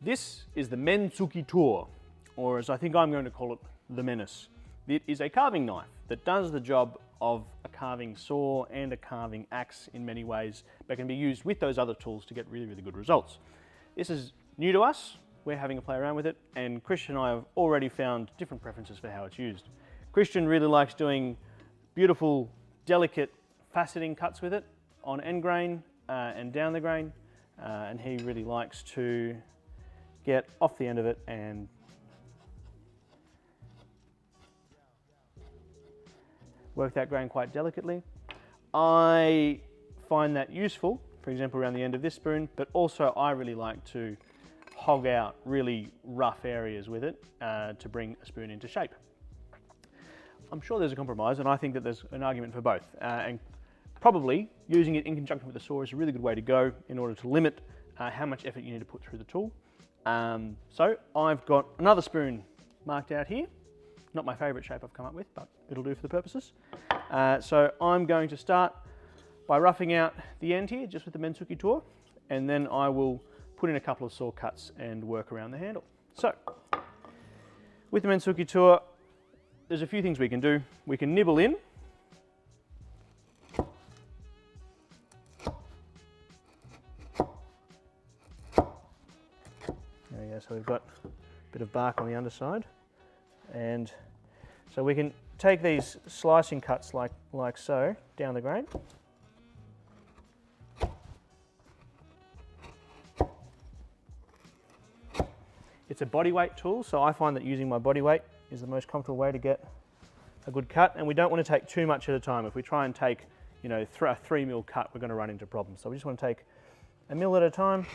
This is the Mentsukitou, or as I think I'm going to call it, the Menace. It is a carving knife that does the job of a carving saw and a carving axe in many ways, but can be used with those other tools to get really, really good results. This is new to us. We're having a play around with it, and Christian and I have already found different preferences for how it's used. Christian really likes doing beautiful, delicate faceting cuts with it on end grain and down the grain, and he really likes to get off the end of it and work that grain quite delicately. I find that useful, for example, around the end of this spoon, but also I really like to hog out really rough areas with it to bring a spoon into shape. I'm sure there's a compromise, and I think that there's an argument for both. And probably using it in conjunction with the saw is a really good way to go in order to limit how much effort you need to put through the tool. So I've got another spoon marked out here. Not my favourite shape I've come up with, but it'll do for the purposes. So I'm going to start by roughing out the end here, just with the Mentsukitou, and then I will put in a couple of saw cuts and work around the handle. So, with the Mentsukitou, there's a few things we can do. We can nibble in. There we go, so we've got a bit of bark on the underside. And so we can take these slicing cuts like so, down the grain. It's a body weight tool, so I find that using my body weight is the most comfortable way to get a good cut, and we don't want to take too much at a time. If we try and take, you know, a 3mm cut, we're going to run into problems. So we just want to take a mil at a time.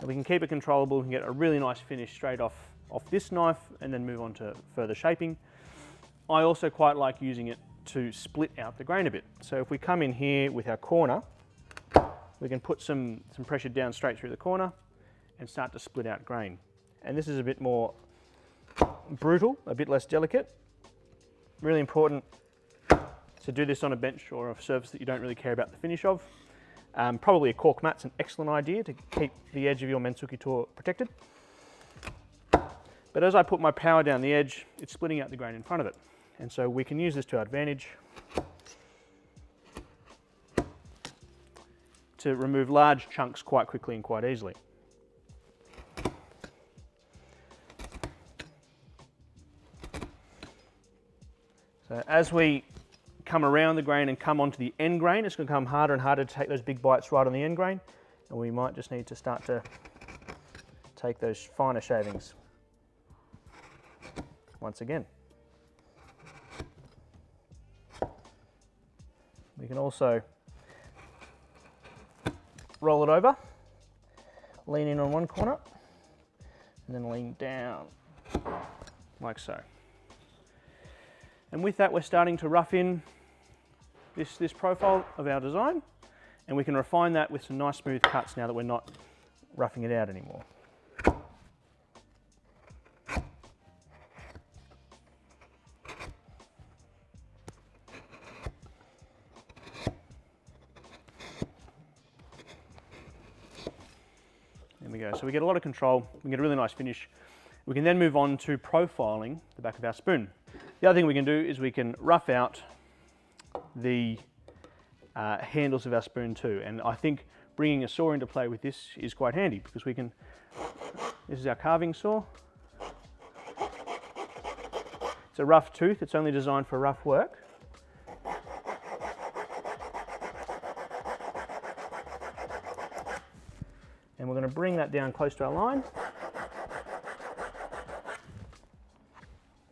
And we can keep it controllable, we can get a really nice finish straight off this knife and then move on to further shaping. I also quite like using it to split out the grain a bit. So if we come in here with our corner, we can put some pressure down straight through the corner and start to split out grain. And this is a bit more brutal, a bit less delicate. Really important to do this on a bench or a surface that you don't really care about the finish of. Probably a cork mat's an excellent idea to keep the edge of your Mentsukitou protected. But as I put my power down the edge, it's splitting out the grain in front of it. And so we can use this to our advantage to remove large chunks quite quickly and quite easily. So as we come around the grain and come onto the end grain, it's going to become harder and harder to take those big bites right on the end grain, and we might just need to start to take those finer shavings once again. We can also roll it over, lean in on one corner, and then lean down like so. And with that, we're starting to rough in this profile of our design, and we can refine that with some nice smooth cuts now that we're not roughing it out anymore. There we go. So we get a lot of control, we get a really nice finish. We can then move on to profiling the back of our spoon. The other thing we can do is we can rough out the handles of our spoon too, and I think bringing a saw into play with this is quite handy because we can, this is our carving saw. It's a rough tooth, it's only designed for rough work. And we're going to bring that down close to our line.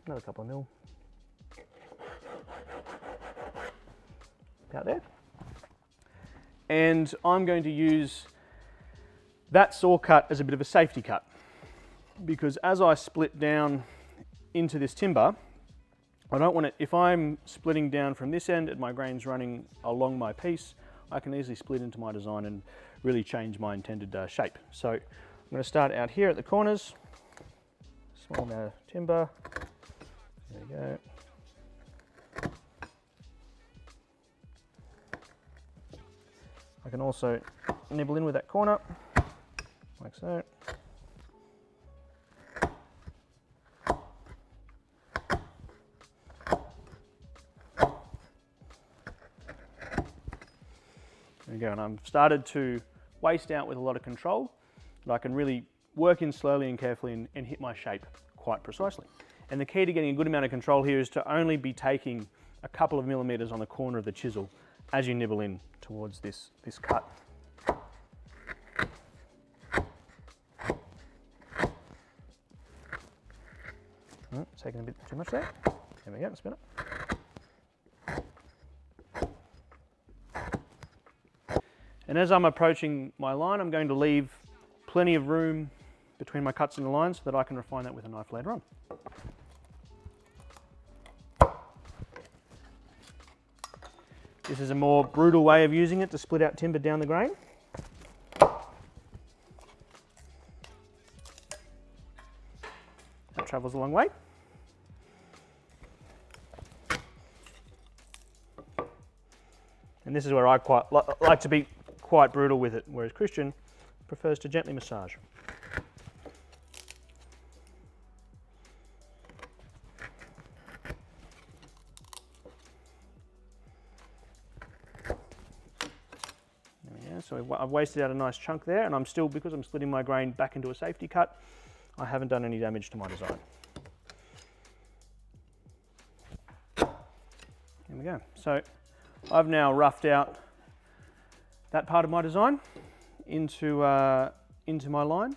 Another couple of mil. About there. And I'm going to use that saw cut as a bit of a safety cut, because as I split down into this timber, I don't want it, if I'm splitting down from this end and my grain's running along my piece, I can easily split into my design and really change my intended shape. So I'm going to start out here at the corners, small amount of timber, there we go. I can also nibble in with that corner, like so. There we go, and I've started to waste out with a lot of control, but I can really work in slowly and carefully and hit my shape quite precisely. And the key to getting a good amount of control here is to only be taking a couple of millimeters on the corner of the chisel as you nibble in towards this cut. Taking a bit too much there. There we go, spin it. And as I'm approaching my line, I'm going to leave plenty of room between my cuts in the line so that I can refine that with a knife later on. This is a more brutal way of using it to split out timber down the grain. That travels a long way. And this is where I quite like to be quite brutal with it, whereas Christian prefers to gently massage. There we go. So I've wasted out a nice chunk there, and I'm still, because I'm splitting my grain back into a safety cut, I haven't done any damage to my design. There we go. So I've now roughed out that part of my design into my line.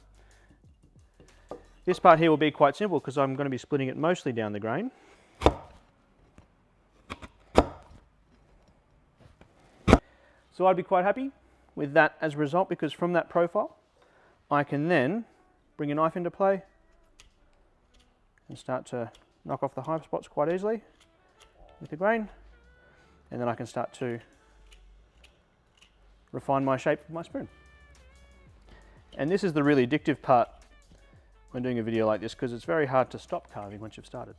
This part here will be quite simple because I'm going to be splitting it mostly down the grain. So I'd be quite happy with that as a result, because from that profile I can then bring a knife into play and start to knock off the high spots quite easily with the grain, and then I can start to refine my shape with my spoon. And this is the really addictive part when doing a video like this, because it's very hard to stop carving once you've started.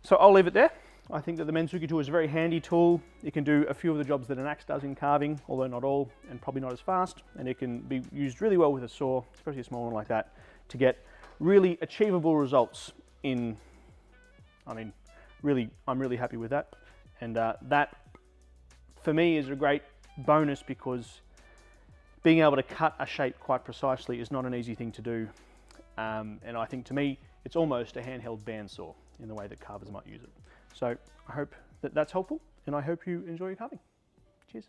So I'll leave it there. I think that the Mentsukitou is a very handy tool. It can do a few of the jobs that an axe does in carving, although not all, and probably not as fast. And it can be used really well with a saw, especially a small one like that, to get really achievable results in, I'm really happy with that. And that, for me, is a great bonus, because being able to cut a shape quite precisely is not an easy thing to do. And I think, to me, it's almost a handheld bandsaw in the way that carvers might use it. So I hope that that's helpful, and I hope you enjoy your carving. Cheers.